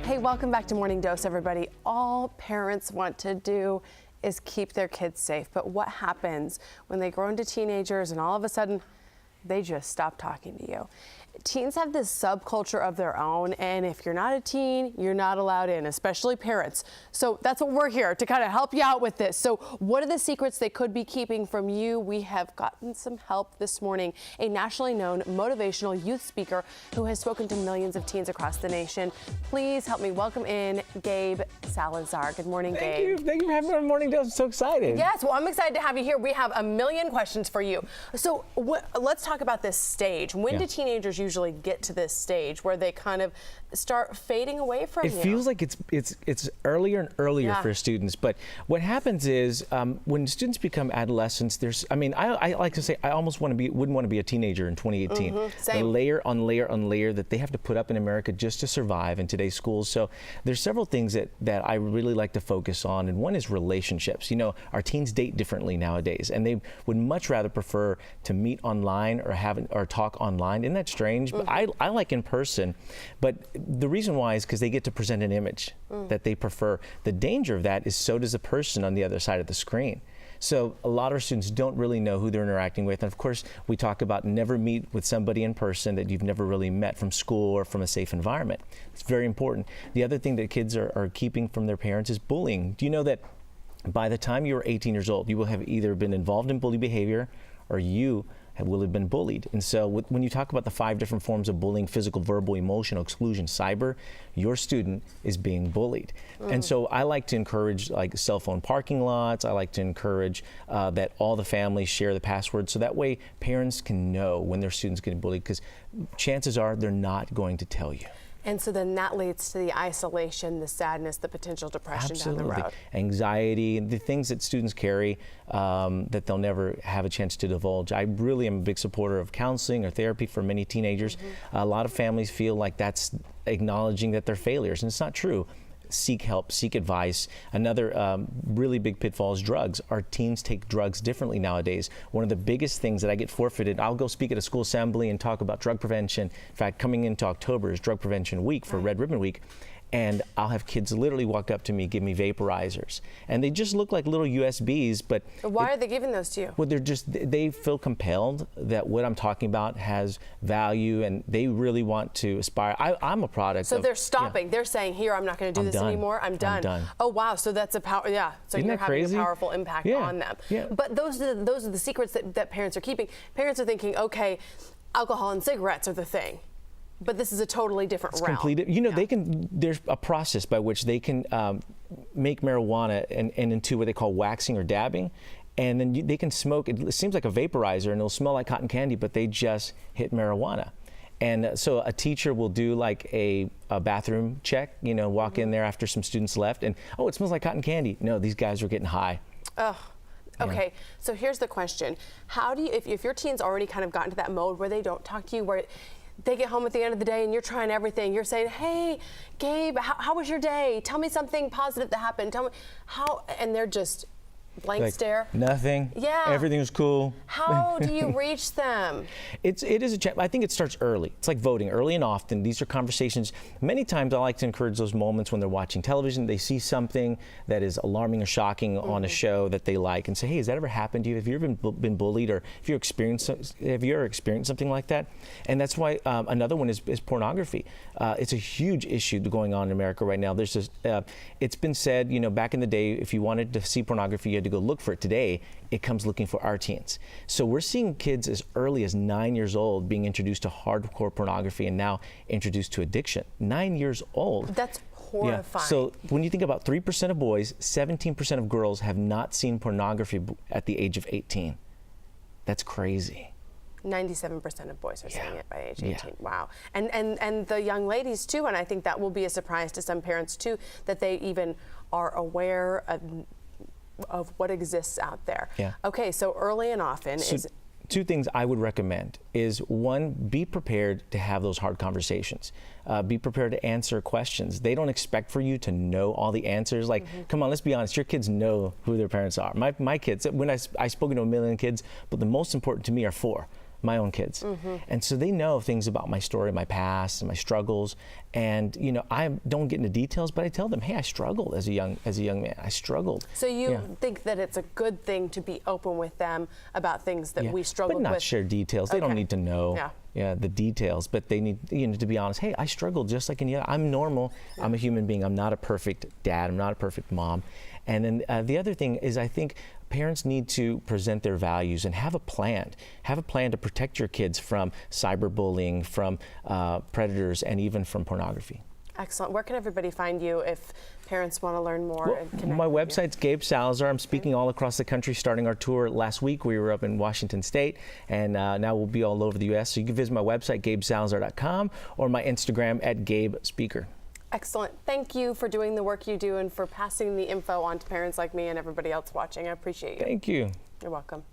Hey, welcome back to Morning Dose, everybody. All parents want to do is keep their kids safe. But what happens when they grow into teenagers and all of a sudden they just stop talking to you? Teens have this subculture of their own, and if you're not a teen, you're not allowed in, especially parents. So that's what we're here to kind of help you out with this. So what are the secrets they could be keeping from you? We have gotten some help this morning. A nationally known motivational youth speaker who has spoken to millions of teens across the nation. Please help me welcome in Gabe Salazar. Good morning, Gabe. Thank you for having me on Morning Dose. I'm so excited. Yes, well, I'm excited to have you here. We have a million questions for you. So let's talk about this stage. When do teenagers usually get to this stage where they kind of start fading away from you? It feels like it's earlier and earlier for students, but what happens is when students become adolescents, I like to say I almost wouldn't want to be a teenager in 2018. Same. The layer on layer on layer that they have to put up in America just to survive in today's schools. So there's several things that I really like to focus on, and one is relationships. You know, our teens date differently nowadays, and they would much rather prefer to meet online or talk online. Isn't that strange? But I like in person, but the reason why is because they get to present an image that they prefer. The danger of that is so does the person on the other side of the screen. So a lot of our students don't really know who they're interacting with. And of course, we talk about never meet with somebody in person that you've never really met from school or from a safe environment. It's very important. The other thing that kids are keeping from their parents is bullying. Do you know that by the time you're 18 years old, you will have either been involved in bully behavior or you will have been bullied? And so when you talk about the 5 different forms of bullying: physical, verbal, emotional, exclusion, cyber, your student is being bullied. And so I like to encourage like cell phone parking lots. I like to encourage that all the families share the password, so that way parents can know when their students getting bullied, because chances are they're not going to tell you. And so then that leads to the isolation, the sadness, the potential depression down the road. Anxiety, the things that students carry that they'll never have a chance to divulge. I really am a big supporter of counseling or therapy for many teenagers. A lot of families feel like that's acknowledging that they're failures, and it's not true. Seek help, seek advice. Another really big pitfall is drugs. Our teens take drugs differently nowadays. One of the biggest things that I get forfeited, I'll go speak at a school assembly and talk about drug prevention. In fact, coming into October is Drug Prevention Week for Red Ribbon Week. And I'll have kids literally walk up to me, give me vaporizers. And they just look like little USBs, but... Why are they giving those to you? Well, they feel compelled that what I'm talking about has value, and they really want to aspire. I'm a product So they're stopping. They're saying, here, I'm not going to do this anymore. I'm done. Oh, wow. So that's a power. Yeah. So Isn't you're that having crazy? a powerful impact on them. Yeah. But those are the secrets that parents are keeping. Parents are thinking, okay, alcohol and cigarettes are the thing. But this is a totally different realm. You know, there's a process by which they can make marijuana and into what they call waxing or dabbing. And then they can smoke, it seems like a vaporizer, and it'll smell like cotton candy, but they just hit marijuana. And so a teacher will do like a bathroom check, you know, walk in there after some students left, and, oh, it smells like cotton candy. No, these guys are getting high. Oh. Okay, so here's the question. How do you, if your teen's already kind of gotten to that mode where they don't talk to you, where they get home at the end of the day and you're trying everything. You're saying, hey, Gabe, how was your day? Tell me something positive that happened. Tell me how, and they're just blank stare. Nothing. Yeah. Everything was cool. How do you reach them? It is I think it starts early. It's like voting, early and often. These are conversations. Many times I like to encourage those moments when they're watching television, they see something that is alarming or shocking on a show that they like, and say, hey, has that ever happened to you? Have you ever been bullied, or have you ever experienced something like that? And that's why another one is pornography. It's a huge issue going on in America right now. There's this, it's been said, you know, back in the day, if you wanted to see pornography, you had to go look for it. Today, it comes looking for our teens. So we're seeing kids as early as 9 years old being introduced to hardcore pornography and now introduced to addiction. 9 years old. That's horrifying. Yeah. So when you think about 3% of boys, 17% of girls have not seen pornography at the age of 18. That's crazy. 97% of boys are seeing it by age 18. Yeah. Wow. And the young ladies too, and I think that will be a surprise to some parents too, that they even are aware of what exists out there. Yeah. Okay, so early and often is... Two things I would recommend is, one, be prepared to have those hard conversations. Be prepared to answer questions. They don't expect for you to know all the answers. Like, come on, let's be honest, your kids know who their parents are. My kids, when I've spoken to 1 million kids, but the most important to me are 4. my own kids. And so they know things about my story, my past, and my struggles. And you know, I don't get into details, but I tell them, hey, I struggled as a young man. I struggled. So you think that it's a good thing to be open with them about things that we struggled with? But not share details. They don't need to know the details, but they need, you know, to be honest, hey, I struggled just like any other. I'm normal. I'm a human being. I'm not a perfect dad. I'm not a perfect mom. And then the other thing is, I think parents need to present their values and have a plan. Have a plan to protect your kids from cyberbullying, from predators, and even from pornography. Excellent. Where can everybody find you if parents want to learn more and connect my with website's Gabe Salazar. I'm speaking all across the country, starting our tour last week. We were up in Washington State, and now we'll be all over the U.S. So you can visit my website, gabesalazar.com, or my Instagram at Gabe Speaker. Excellent. Thank you for doing the work you do and for passing the info on to parents like me and everybody else watching. I appreciate you. Thank you. You're welcome.